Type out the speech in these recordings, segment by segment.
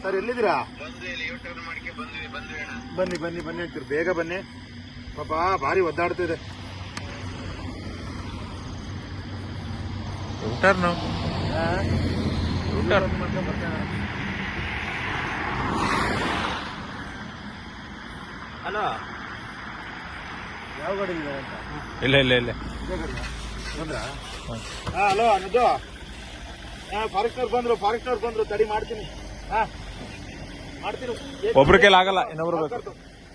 Sir ಎಲ್ಲಿದ್ದೀರಾ? ಬನ್ನಿ ಬನ್ನಿ ಬನ್ನಿ ಅಂತೀರಿ, ಬೇಗ ಬನ್ನಿ. ಪಾಪ ಭಾರಿ ಒದ್ದಾಡ್ತಿದೆ. ಹಲೋ, ಯಾವ ಗಾಡಿ ಇದೆ ಅಂತ? ಇಲ್ಲ ಇಲ್ಲ ಇಲ್ಲ ಬಂದ್ರಾ? ಹಲೋ ಅನ್ನೋದು ಫಾರೆಸ್ಟ್ನವ್ರು ಬಂದ್ರು ತಡಿ ಮಾಡ್ತೀನಿ. ಮಾಡ್ತೀನಿ. ಒಬ್ರ ಕೈಲಿ ಆಗಲ್ಲ, ಇನ್ನೊಬ್ರು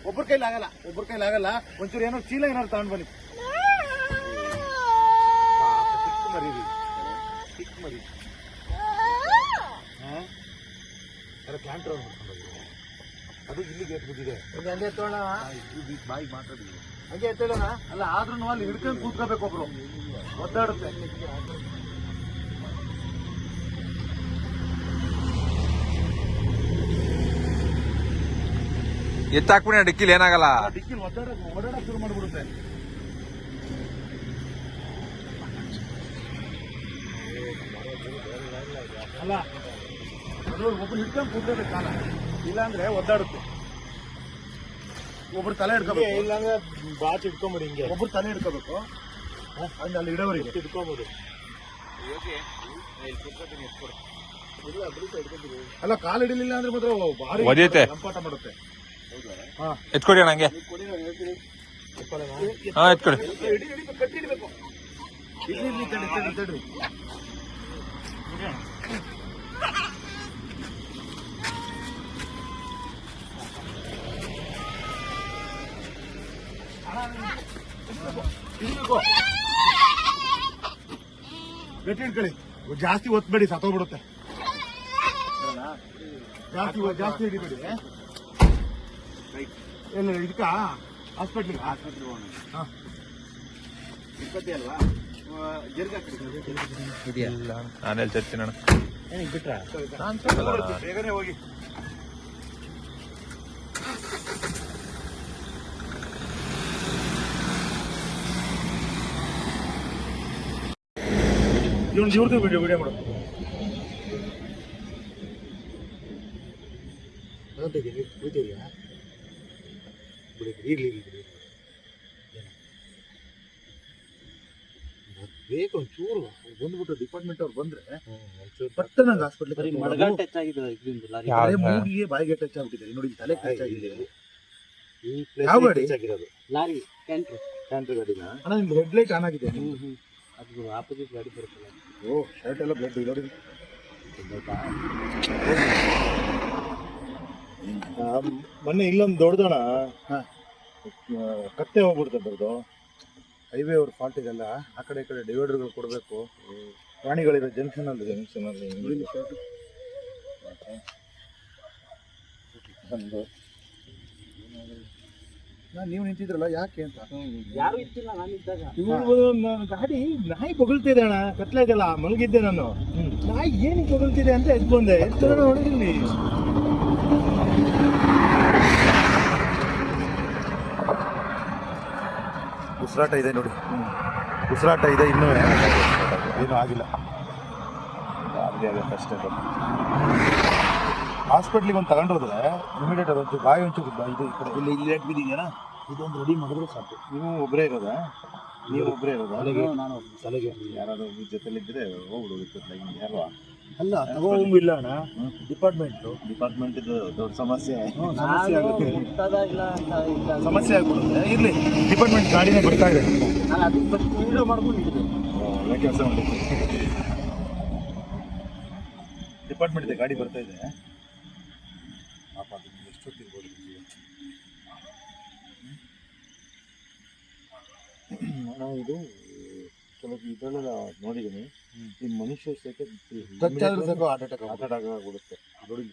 ಒಬ್ಬರ ಕೈಲಿ ಆಗಲ್ಲ. ಒಂಚೂರು ಏನೋ ಚೀಲ ಏನಾದ್ರು ತಗೊಂಡ್ ಬನ್ನಿ. ಚಿಕ್ಕ ಮರಿ ಕ್ಯಾಂಟ್ರ್ ಅದು ಇಲ್ಲಿ ಗೇಟ್ ಬಿದ್ದಿದೆ. ಹಂಗೆ ಎತ್ತೋಣ, ಬಾಯಿಗೆ ಮಾತಾಡಿದ್ವಿ. ಹಂಗೆ ಎತ್ತೋಣ ಅಲ್ಲ, ಆದ್ರೂ ಅಲ್ಲಿ ಹಿಡ್ಕೊಂಡು ಕೂತ್ಕೋಬೇಕು. ಒಬ್ರು ಒದ್ದಾಡುತ್ತೆ. ಎತ್ತಾಕ್ಬಿಡಿ, ಡಿಕ್ಕಿಲಿ ಏನಾಗಲ್ಲ. ಡಿಕ್ಕಿಲಿ ಓಡಾಡಕ್ ಶುರು ಮಾಡ್ಬಿಡುತ್ತೆ. ಅಲ್ಲ, ಅದು ಒಬ್ರು ಹಿಡ್ಕೊಂಡು ಕೂತ್ಕೋಬೇಕು ಕಾಲ, ಇಲ್ಲಾಂದ್ರೆ ಒದ್ದಾಡುತ್ತೆ. ಒಬ್ರು ತಲೆ ಹಿಡ್ಕೋಬೇಕು, ಇಲ್ಲಾಂದ್ರೆ ಬಾಚ್ ಹಿಡ್ಕೊಂಬಿಡಿ. ಹಿಂಗೆ ಒಬ್ರು ತಲೆ ಹಿಡ್ಕೋಬೇಕು, ಅಲ್ಲಿ ಇಡೋವರಿಗೆ ಹಿಡ್ಕೋಬಹುದು. ಅಲ್ಲ, ಕಾಲು ಹಿಡಿಲಿಲ್ಲ ಅಂದ್ರೆ ಮಾತ್ರ ಭಾರಿ ಲಂಪಾಟ ಮಾಡುತ್ತೆ. ಎತ್ಕೊಡಿ ನಂಗೆ. ಹಾ, ಎತ್ಕೊಡಿ. ಕಟ್ಟಿ ಹಿಡ್ಬೇಕು. ತಡ್ರಿ. ಗಟ್ಟಿ ಹಿಡ್ಕೊಳ್ಳಿ, ಜಾಸ್ತಿ ಒತ್ಬೇಡಿ, ಸತ್ತೋಗ್ಬಿಡುತ್ತೆ. ಜಾಸ್ತಿ ಹಿಡಿಬೇಡಿ. ಇಲ್ಲ ಇದಕ್ಕ ಹಾಸ್ಪಿಟ್ಲಿಗೆ ಇಪ್ಪತ್ತಿ ಅಲ್ವಾ? ನಾನು ಹೇಳ್ತಿರ್ತೀನಿ ಅಣ್ಣ. ಬೇಗನೆ ಹೋಗಿ. ಇವ್ರದ್ದು ವಿಡಿಯೋ ಮಾಡು. ಬೇಗ ಒಂಚೂರು ಬಂದ್ಬಿಟ್ಟು ಡಿಪಾರ್ಟ್ಮೆಂಟ್ ಅವ್ರು ಬಂದ್ರೆ ಪಟ್ಟ ನಂಗೆ ಹಾಸ್ಪಿಟ್ಲಿಗೆ ಮೂಗಿಗೆ ಬಾಯಿಗೆ ಟಚ್ ಆಗ್ಬಿಟ್ಟಿದೆ. ನೋಡಿ, ತಲೆ ಟಚ್ ಆಗಿದೆ. ಯಾವ ಗಾಡಿ ಆಗಿರೋದು? ಲಾರಿ ಕ್ಯಾಂಟ್ರ್ ಗಾಡಿನ ಅಣ್ಣ. ನಿಮ್ದು ರೆಡ್ ಲೈಟ್ ಆನ್ ಆಗಿದೆ. ಅದು ಆಪೋಸಿಟ್ ಗಾಡಿ ಬರುತ್ತಲ್ಲ. ಓ, ಶರ್ಟ್ ಎಲ್ಲ ಬ್ಲಡ್ ನೋಡಿ. ಮೊನ್ನೆ ಇಲ್ಲೊಂದು ದೊಡ್ಡದೋಣ ಕತ್ತೆ ಹೋಗ್ಬಿಡ್ತದ್ದು. ಹೈವೇ ಅವ್ರ ಫಾಲ್ಟ್ ಇದೆಲ್ಲ. ಆ ಕಡೆ ಈ ಕಡೆ ಡಿವೈಡರ್ಗಳು ಕೊಡಬೇಕು. ಪ್ರಾಣಿಗಳಿರೋ ಜಂಕ್ಷನಲ್ಲಿ ನೀವು ನಿಂತಿದ್ರಲ್ಲ, ಯಾಕೆ ಅಂತ. ಯಾರು ಇತ್ತಿಲ್ಲ, ಗಾಡಿ ನಾಯಿ ಬೊಗಳ್ತಿದೆ ಅಣ್ಣ. ಕತ್ಲಾಯ್ತಲ್ಲ, ಮಲಗಿದ್ದೆ ನಾನು. ನಾಯಿ ಏನಕ್ಕೆ ಬೊಗಳ್ತಿದೆ ಅಂತ ಎದ್ದು ಬಂದೆ. ನೋಡಿದ್ರಿ, ಉಸಿರಾಟ ಇದೆ ನೋಡಿ. ಉಸಿರಾಟ ಇದೆ, ಇನ್ನೂ ಏನೂ ಆಗಿಲ್ಲ. ಅಷ್ಟೇ. ಹಾಸ್ಪಿಟ್ಲಿಗೆ ಒಂದು ತಗೊಂಡೋದ್ರೆ ಇಮಿಡಿಯೇಟ್ ಅದೊಂದು ಗಾಯ ಒಂಚೂರು ಇದು ಈ ಕಡೆ ಇಲ್ಲಿ ಲೇಟ್ ಬಿದ್ದಿದೆಯಾ, ಇದೊಂದು ರೆಡಿ ಮಾಡಿದ್ರೆ ಸಾಕು. ನೀವು ಒಬ್ಬರೇ ಇರೋದಾ? ನಾನು ತಲೆಗೆ ಯಾರಾದ್ರೂ ಜೊತೆಲಿದ್ದರೆ ಹೋಗ್ಬಿಡೋದು. ಯಾರು ಅಲ್ಲ, ತಗೋಂಗಿಲ್ಲ ಅಣ್ಣ. ಡಿಪಾರ್ಟ್ಮೆಂಟ್ ಇದು ದೊಡ್ಡ ಸಮಸ್ಯೆ ಆಗುತ್ತೆ. ಸಮಸ್ಯೆ ಆಗ್ಬಿಡುತ್ತೆ. ಇರಲಿ, ಡಿಪಾರ್ಟ್ಮೆಂಟ್ ಗಾಡಿನೇ ಬರ್ತಾ ಇದೆ. ಒಳ್ಳೆ ಕೆಲಸ ಮಾಡಿದ್ದೆ. ಡಿಪಾರ್ಟ್ಮೆಂಟ್ ಇದೆ, ಗಾಡಿ ಬರ್ತಾ ಇದೆ. ಪಾಪ ಎಷ್ಟೊತ್ತಿರ್ಬೋದು. ನಾನು ಇದು ಕೆಲವು ಇದರಲ್ಲ ನೋಡಿದ್ದೀನಿ. ಈ ಮನುಷ್ಯ ಸೇಕೆ ಹಾರ್ಟ್ ಅಟ್ಯಾಕ್ ಆಗ್ಬಿಡುತ್ತೆ. ನೋಡಿ,